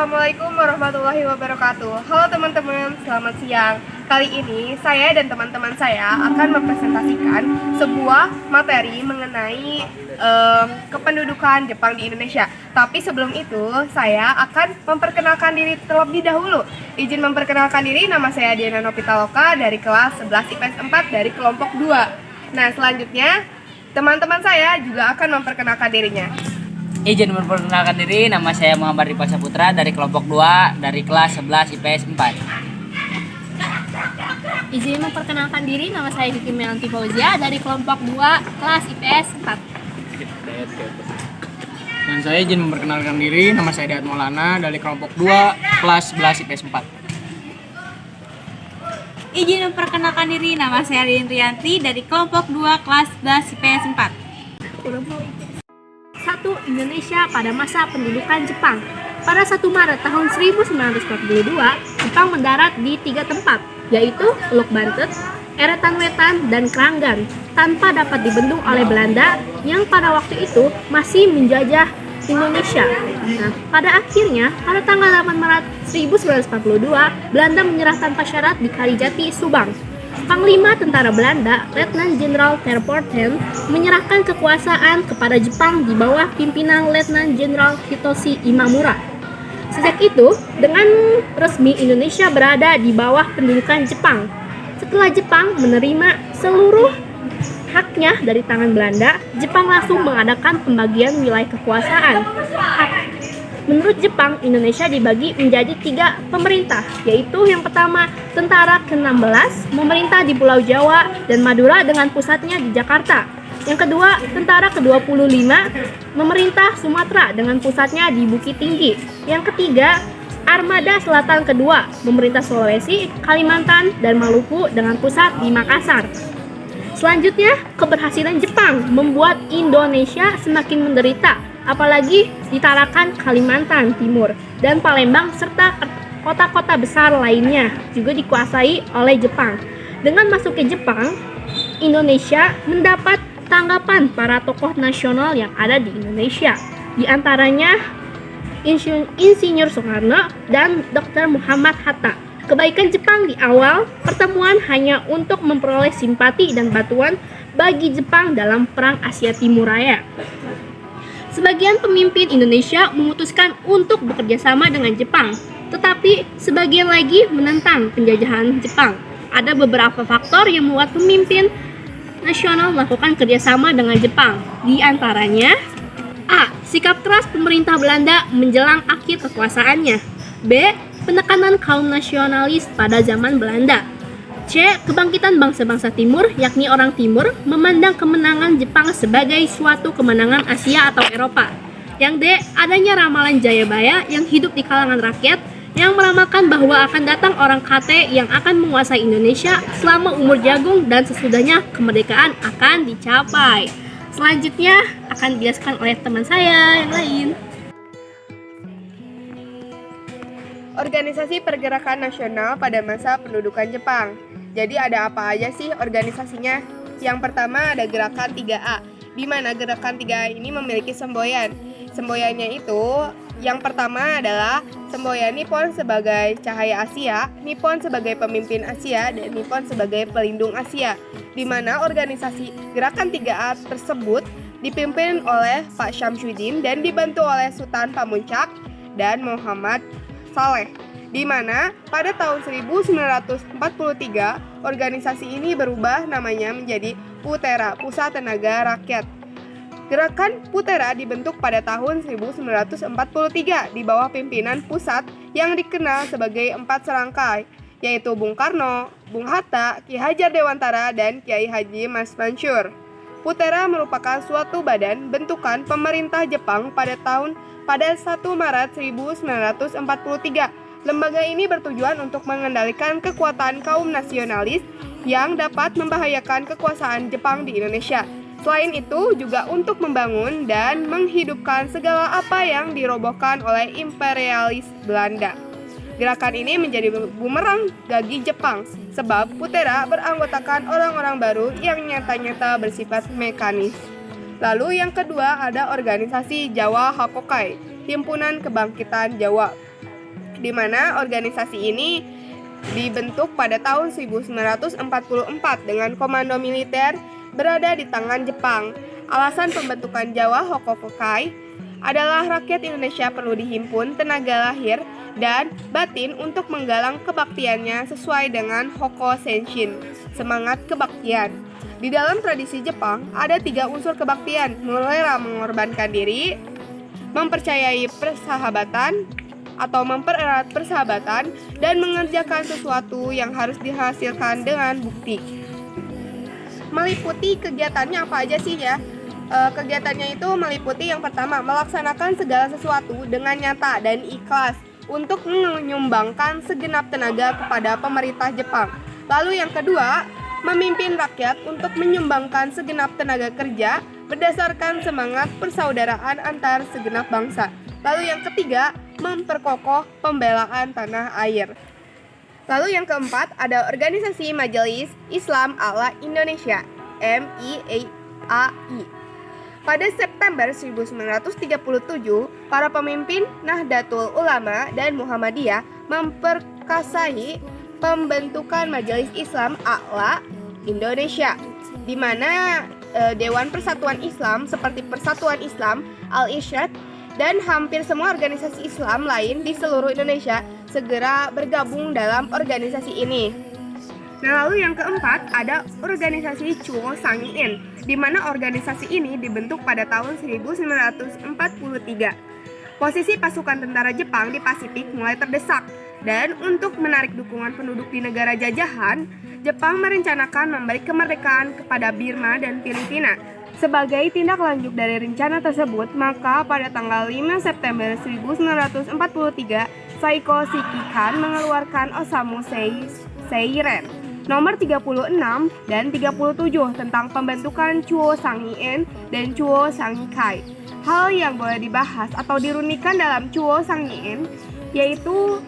Assalamualaikum warahmatullahi wabarakatuh. Halo teman-teman, selamat siang. Kali ini saya dan teman-teman saya akan mempresentasikan sebuah materi mengenai kependudukan Jepang di Indonesia. Tapi sebelum itu, saya akan memperkenalkan diri terlebih dahulu. Izin memperkenalkan diri, nama saya Diana Nopitaloka dari kelas 11 IPS 4 dari kelompok 2. Nah, selanjutnya teman-teman saya juga akan memperkenalkan dirinya. Izin memperkenalkan diri, nama saya Muhammad Rifa Saputra dari kelompok 2 dari kelas 11 IPS 4. Izin memperkenalkan diri, nama saya Kiki Melanti Fauzia dari kelompok 2 kelas IPS 4. Dan saya izin memperkenalkan diri, nama saya Dayat Maulana dari kelompok 2 kelas 11 IPS 4. Izin memperkenalkan diri, nama saya Rianti dari kelompok 2 kelas 11 IPS 4. 1. Indonesia pada masa pendudukan Jepang. Pada 1 Maret tahun 1942, Jepang mendarat di 3 tempat, yaitu Teluk Bantet, Eretan Wetan, dan Kranggan, tanpa dapat dibendung oleh Belanda yang pada waktu itu masih menjajah Indonesia. Nah, pada akhirnya, pada tanggal 8 Maret 1942, Belanda menyerah tanpa syarat di Kalijati, Subang. Panglima tentara Belanda, Letnan Jenderal Terpoorten, menyerahkan kekuasaan kepada Jepang di bawah pimpinan Letnan Jenderal Hitoshi Imamura. Sejak itu, dengan resmi Indonesia berada di bawah pendudukan Jepang. Setelah Jepang menerima seluruh haknya dari tangan Belanda, Jepang langsung mengadakan pembagian wilayah kekuasaan. Menurut Jepang, Indonesia dibagi menjadi 3 pemerintah, yaitu yang pertama, Tentara ke-16, memerintah di Pulau Jawa dan Madura dengan pusatnya di Jakarta. Yang kedua, Tentara ke-25, memerintah Sumatera dengan pusatnya di Bukit Tinggi. Yang ketiga, Armada Selatan kedua, memerintah Sulawesi, Kalimantan, dan Maluku dengan pusat di Makassar. Selanjutnya, keberhasilan Jepang membuat Indonesia semakin menderita, apalagi di Tarakan, Kalimantan Timur, dan Palembang, serta kota-kota besar lainnya juga dikuasai oleh Jepang. Dengan masuknya Jepang, Indonesia mendapat tanggapan para tokoh nasional yang ada di Indonesia, di antaranya Insinyur Soekarno dan Dr. Muhammad Hatta. Kebaikan Jepang di awal pertemuan hanya untuk memperoleh simpati dan bantuan bagi Jepang dalam Perang Asia Timur Raya. Sebagian pemimpin Indonesia memutuskan untuk bekerja sama dengan Jepang, tetapi sebagian lagi menentang penjajahan Jepang. Ada beberapa faktor yang membuat pemimpin nasional melakukan kerjasama dengan Jepang. Di antaranya, A. Sikap keras pemerintah Belanda menjelang akhir kekuasaannya. B. Penekanan kaum nasionalis pada zaman Belanda. C. Kebangkitan bangsa-bangsa timur, yakni orang timur, memandang kemenangan Jepang sebagai suatu kemenangan Asia atau Eropa. Yang D. Adanya ramalan Jayabaya yang hidup di kalangan rakyat yang meramalkan bahwa akan datang orang KT yang akan menguasai Indonesia selama umur jagung dan sesudahnya kemerdekaan akan dicapai. Selanjutnya akan dijelaskan oleh teman saya yang lain. Organisasi Pergerakan Nasional pada masa pendudukan Jepang. Jadi ada apa aja sih organisasinya? Yang pertama ada Gerakan 3A, di mana Gerakan 3A ini memiliki semboyan. Semboyannya itu yang pertama adalah semboyan Nippon sebagai cahaya Asia, Nippon sebagai pemimpin Asia, dan Nippon sebagai pelindung Asia. Di mana organisasi Gerakan 3A tersebut dipimpin oleh Pak Syamsuddin dan dibantu oleh Sultan Pamuncak dan Muhammad Saleh, di mana pada tahun 1943 organisasi ini berubah namanya menjadi Putera, Pusat Tenaga Rakyat. Gerakan Putera dibentuk pada tahun 1943 di bawah pimpinan pusat yang dikenal sebagai 4 serangkai, yaitu Bung Karno, Bung Hatta, Ki Hajar Dewantara, dan Kiai Haji Mas Mansur. Putera merupakan suatu badan bentukan pemerintah Jepang pada 1 Maret 1943. Lembaga ini bertujuan untuk mengendalikan kekuatan kaum nasionalis yang dapat membahayakan kekuasaan Jepang di Indonesia. Selain itu, juga untuk membangun dan menghidupkan segala apa yang dirobohkan oleh imperialis Belanda. Gerakan ini menjadi bumerang bagi Jepang, sebab Putera beranggotakan orang-orang baru yang nyata-nyata bersifat mekanis. Lalu yang kedua ada organisasi Jawa Hakokai, Himpunan Kebangkitan Jawa. di mana organisasi ini dibentuk pada tahun 1944 dengan komando militer berada di tangan Jepang. Alasan pembentukan Jawa Hokokokai adalah rakyat Indonesia perlu dihimpun tenaga lahir dan batin untuk menggalang kebaktiannya sesuai dengan Hoko Senshin, semangat kebaktian. Di dalam tradisi Jepang ada 3 unsur kebaktian, mulai mengorbankan diri, mempercayai persahabatan atau mempererat persahabatan, dan mengerjakan sesuatu yang harus dihasilkan dengan bukti. Meliputi kegiatannya apa aja sih ya? Kegiatannya itu meliputi yang pertama, melaksanakan segala sesuatu dengan nyata dan ikhlas untuk menyumbangkan segenap tenaga kepada pemerintah Jepang. Lalu yang kedua, memimpin rakyat untuk menyumbangkan segenap tenaga kerja berdasarkan semangat persaudaraan antar segenap bangsa. Lalu yang ketiga, memperkokoh pembelaan tanah air. Lalu yang keempat, ada organisasi Majelis Islam Ala Indonesia, MIAI. Pada September 1937, para pemimpin Nahdlatul Ulama dan Muhammadiyah memperkasai pembentukan Majelis Islam A'la Indonesia, di mana Dewan Persatuan Islam seperti Persatuan Islam, Al-Irsyad, dan hampir semua organisasi Islam lain di seluruh Indonesia segera bergabung dalam organisasi ini. Nah, lalu yang keempat ada organisasi Chuo Sangiin, di mana organisasi ini dibentuk pada tahun 1943. Posisi pasukan tentara Jepang di Pasifik mulai terdesak, dan untuk menarik dukungan penduduk di negara jajahan, Jepang merencanakan memberi kemerdekaan kepada Burma dan Filipina. Sebagai tindak lanjut dari rencana tersebut, maka pada tanggal 5 September 1943, Saiko Shikikan mengeluarkan Osamu Seiren nomor 36 dan 37 tentang pembentukan Chuo Sangiin dan Chuo Sangikai. Hal yang boleh dibahas atau dirunikan dalam Chuo Sangiin yaitu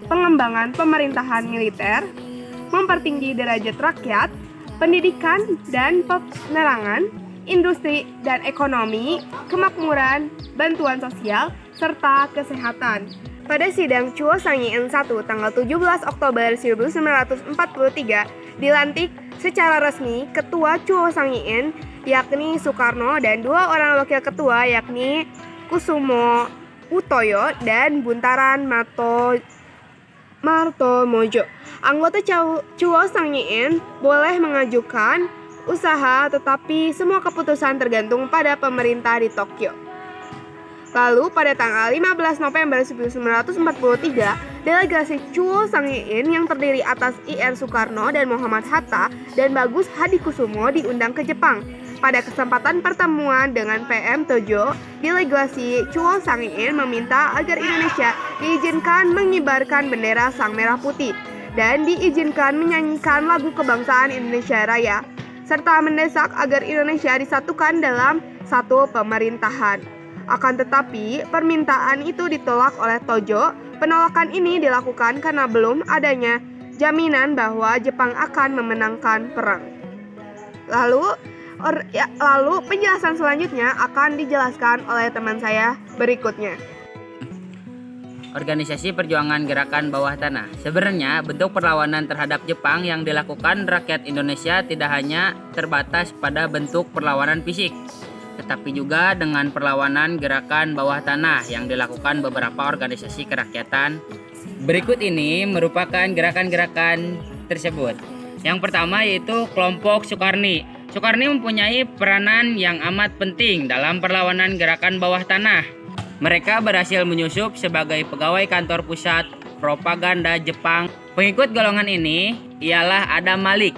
pengembangan pemerintahan militer, mempertinggi derajat rakyat, pendidikan dan penerangan, industri dan ekonomi, kemakmuran, bantuan sosial, serta kesehatan. Pada sidang Chuo Sangiin 1 tanggal 17 Oktober 1943 dilantik secara resmi Ketua Chuo Sangiin yakni Soekarno dan 2 orang wakil ketua yakni Kusumo Utoyo dan Buntaran Martomojo. Anggota Chuo Sangiin boleh mengajukan usaha tetapi semua keputusan tergantung pada pemerintah di Tokyo. Lalu pada tanggal 15 November 1943, delegasi Chuo Sangiin yang terdiri atas IR Soekarno dan Muhammad Hatta dan Bagus Hadikusumo diundang ke Jepang. Pada kesempatan pertemuan dengan PM Tojo, delegasi Chuo Sangiin meminta agar Indonesia diizinkan mengibarkan bendera Sang Merah Putih dan diizinkan menyanyikan lagu kebangsaan Indonesia Raya, serta mendesak agar Indonesia disatukan dalam satu pemerintahan. Akan tetapi, permintaan itu ditolak oleh Tojo. Penolakan ini dilakukan karena belum adanya jaminan bahwa Jepang akan memenangkan perang. Lalu penjelasan selanjutnya akan dijelaskan oleh teman saya berikutnya. Organisasi Perjuangan Gerakan Bawah Tanah. Sebenarnya bentuk perlawanan terhadap Jepang yang dilakukan rakyat Indonesia tidak hanya terbatas pada bentuk perlawanan fisik, tetapi juga dengan perlawanan gerakan bawah tanah yang dilakukan beberapa organisasi kerakyatan. Berikut ini merupakan gerakan-gerakan tersebut. Yang pertama yaitu kelompok Sukarni. Sukarni mempunyai peranan yang amat penting dalam perlawanan gerakan bawah tanah. Mereka berhasil menyusup sebagai pegawai kantor pusat propaganda Jepang. Pengikut golongan ini ialah Adam Malik,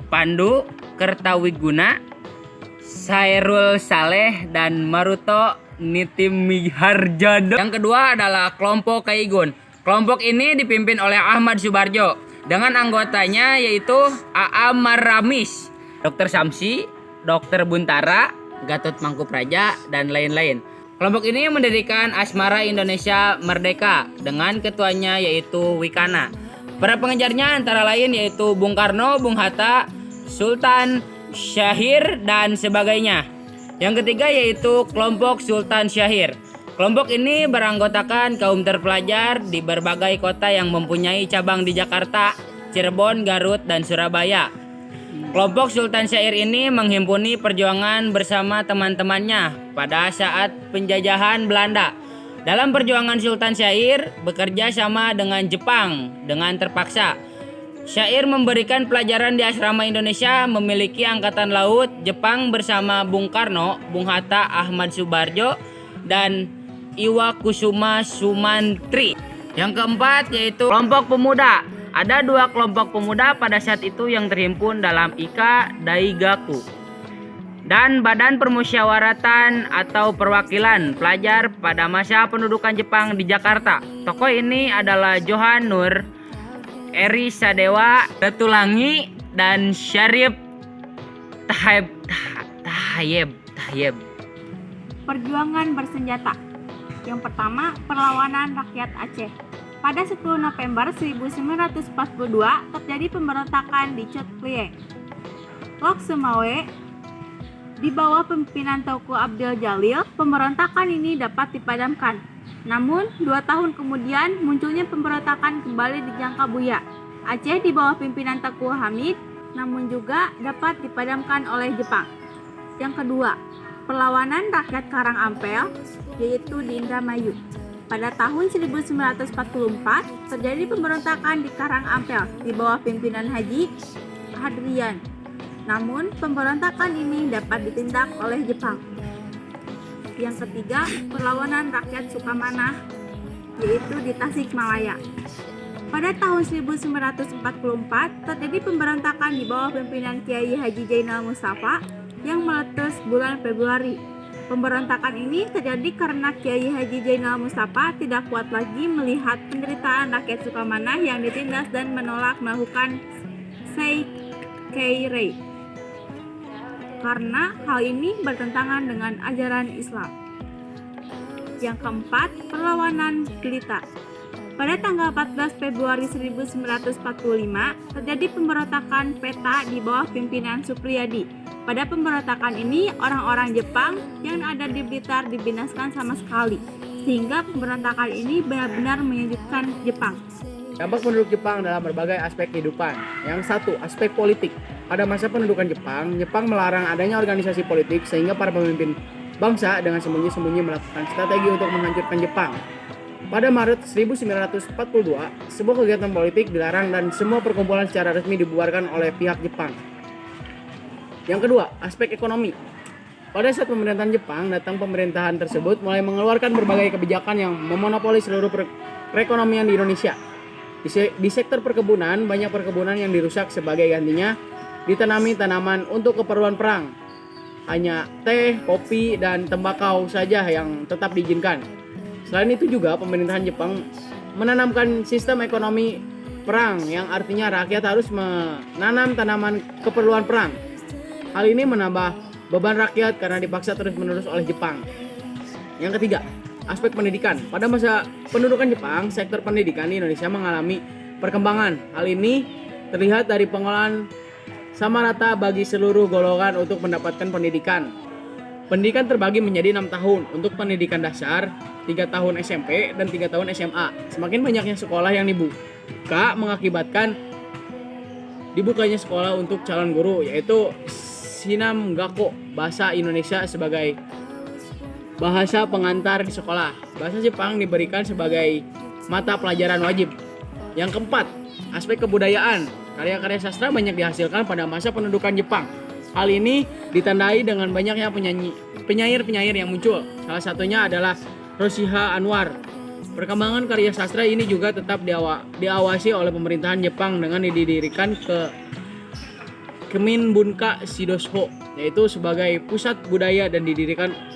Pandu Kertawiguna, Sairul Saleh, dan Maruto Nitimiharjono. Yang kedua adalah kelompok Kaigun. Kelompok ini dipimpin oleh Ahmad Subarjo dengan anggotanya yaitu A.A. Maramis, Dr. Samsi, Dr. Buntara, Gatot Mangkupraja, dan lain-lain. Kelompok ini mendirikan Asmara Indonesia Merdeka dengan ketuanya yaitu Wikana. Para pengejarnya antara lain yaitu Bung Karno, Bung Hatta, Sultan Syahir, dan sebagainya. Yang ketiga yaitu kelompok Sultan Syahir. Kelompok ini beranggotakan kaum terpelajar di berbagai kota yang mempunyai cabang di Jakarta, Cirebon, Garut, dan Surabaya. Kelompok Sultan Syair ini menghimpuni perjuangan bersama teman-temannya pada saat penjajahan Belanda. Dalam perjuangan Sultan Syair bekerja sama dengan Jepang dengan terpaksa. Syair memberikan pelajaran di asrama Indonesia memiliki angkatan laut Jepang bersama Bung Karno, Bung Hatta, Ahmad Subarjo, dan Iwakusuma Sumantri. Yang keempat yaitu kelompok pemuda. Ada 2 kelompok pemuda pada saat itu yang terhimpun dalam Ika Daigaku dan Badan Permusyawaratan atau Perwakilan Pelajar pada masa pendudukan Jepang di Jakarta. Tokoh ini adalah Johan Nur, Eri Sadewa, Tetulangi, dan Syarif Tahayeb. Perjuangan bersenjata. Yang pertama, perlawanan rakyat Aceh. Pada 10 November 1942 terjadi pemberontakan di Chot Klieng. Lok Sumawe di bawah pimpinan Teuku Abdul Jalil, pemberontakan ini dapat dipadamkan. Namun, 2 tahun kemudian munculnya pemberontakan kembali di Jangkabuya. Aceh di bawah pimpinan Teuku Hamid, namun juga dapat dipadamkan oleh Jepang. Yang kedua, perlawanan rakyat Karang Ampel, yaitu di Indramayu. Pada tahun 1944 terjadi pemberontakan di Karang Ampel di bawah pimpinan Haji Hadrian. Namun pemberontakan ini dapat ditindak oleh Jepang. Yang ketiga, perlawanan rakyat Sukamanah, yaitu di Tasikmalaya. Pada tahun 1944 terjadi pemberontakan di bawah pimpinan Kiai Haji Zainal Mustafa yang meletus bulan Februari. Pemberontakan ini terjadi karena Kiai Haji Zainal Mustafa tidak kuat lagi melihat penderitaan rakyat Sukamanah yang ditindas dan menolak melakukan Seikeirei. Karena hal ini bertentangan dengan ajaran Islam. Yang keempat, perlawanan Blitar. Pada tanggal 14 Februari 1945 terjadi pemberontakan PETA di bawah pimpinan Supriyadi. Pada pemberontakan ini, orang-orang Jepang yang ada di Blitar dibinaskan sama sekali, sehingga pemberontakan ini benar-benar menyejukkan Jepang. Dampak penduduk Jepang dalam berbagai aspek kehidupan. Yang 1, aspek politik. Pada masa pendudukan Jepang, Jepang melarang adanya organisasi politik sehingga para pemimpin bangsa dengan sembunyi-sembunyi melakukan strategi untuk menghancurkan Jepang. Pada Maret 1942, sebuah kegiatan politik dilarang dan semua perkumpulan secara resmi dibubarkan oleh pihak Jepang. Yang kedua, aspek ekonomi. Pada saat pemerintahan Jepang datang, pemerintahan tersebut mulai mengeluarkan berbagai kebijakan yang memonopoli seluruh perekonomian di Indonesia. Di sektor perkebunan, banyak perkebunan yang dirusak, sebagai gantinya ditanami tanaman untuk keperluan perang. Hanya teh, kopi, dan tembakau saja yang tetap diizinkan. Selain itu juga pemerintahan Jepang menanamkan sistem ekonomi perang, yang artinya rakyat harus menanam tanaman keperluan perang. Hal ini menambah beban rakyat karena dipaksa terus-menerus oleh Jepang. Yang ketiga, aspek pendidikan. Pada masa pendudukan Jepang, sektor pendidikan di Indonesia mengalami perkembangan. Hal ini terlihat dari pengolahan sama rata bagi seluruh golongan untuk mendapatkan pendidikan. Pendidikan terbagi menjadi 6 tahun untuk pendidikan dasar, 3 tahun SMP, dan 3 tahun SMA. Semakin banyaknya sekolah yang dibuka mengakibatkan dibukanya sekolah untuk calon guru, yaitu Shinam Gakko, bahasa Indonesia sebagai bahasa pengantar di sekolah. Bahasa Jepang diberikan sebagai mata pelajaran wajib. Yang keempat, aspek kebudayaan. Karya-karya sastra banyak dihasilkan pada masa pendudukan Jepang. Hal ini ditandai dengan banyaknya penyair-penyair yang muncul. Salah satunya adalah Roshiha Anwar. Perkembangan karya sastra ini juga tetap diawasi oleh pemerintahan Jepang dengan didirikan Keminbunka Shidosho, yaitu sebagai pusat budaya dan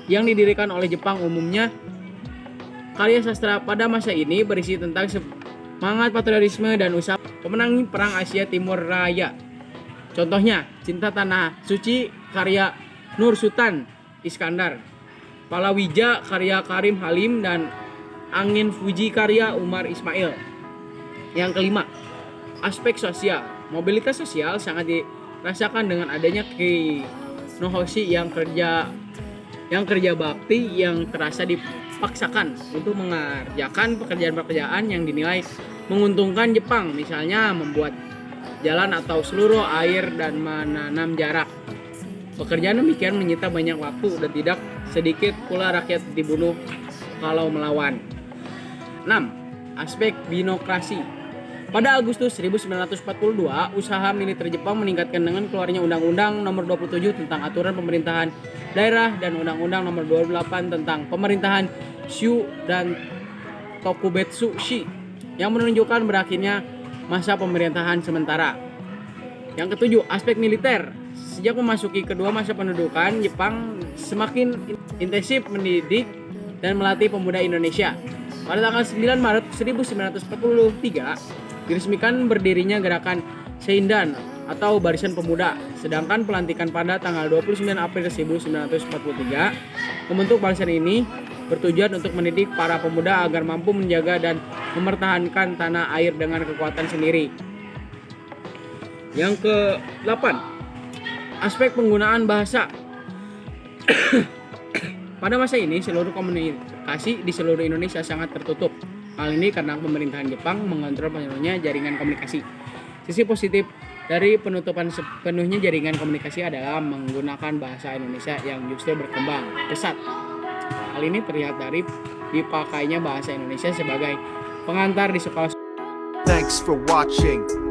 yang didirikan oleh Jepang. Umumnya karya sastra pada masa ini berisi tentang semangat patriotisme dan usaha pemenang Perang Asia Timur Raya. Contohnya Cinta Tanah Suci karya Nur Sultan Iskandar, Palawija karya Karim Halim, dan Angin Fuji karya Umar Ismail. Yang kelima, aspek sosial. Mobilitas sosial sangat dirasakan dengan adanya Kei no Hoshi yang kerja bakti yang terasa di dipaksakan untuk mengerjakan pekerjaan-pekerjaan yang dinilai menguntungkan Jepang, misalnya membuat jalan atau seluruh air dan menanam jarak. Pekerjaan demikian menyita banyak waktu dan tidak sedikit pula rakyat dibunuh kalau melawan. 6. Aspek binokrasi. Pada Agustus 1942, usaha militer Jepang meningkatkan dengan keluarnya Undang-Undang Nomor 27 tentang Aturan Pemerintahan Daerah dan Undang-Undang Nomor 28 tentang Pemerintahan Shu dan Tokubetsu Shi yang menunjukkan berakhirnya masa pemerintahan sementara. Yang ketujuh, aspek militer. Sejak memasuki kedua masa pendudukan, Jepang semakin intensif mendidik dan melatih pemuda Indonesia. Pada tanggal 9 Maret 1943, diresmikan berdirinya gerakan Seindan atau Barisan Pemuda, sedangkan pelantikan pada tanggal 29 April 1943 membentuk barisan ini bertujuan untuk mendidik para pemuda agar mampu menjaga dan mempertahankan tanah air dengan kekuatan sendiri. Yang ke-8, aspek penggunaan bahasa. Pada masa ini seluruh komunikasi di seluruh Indonesia sangat tertutup. Hal ini karena pemerintahan Jepang mengontrol penuhnya jaringan komunikasi. Sisi positif dari penutupan sepenuhnya jaringan komunikasi adalah menggunakan bahasa Indonesia yang justru berkembang pesat. Hal ini terlihat dari dipakainya bahasa Indonesia sebagai pengantar di sekolah. Thanks for watching.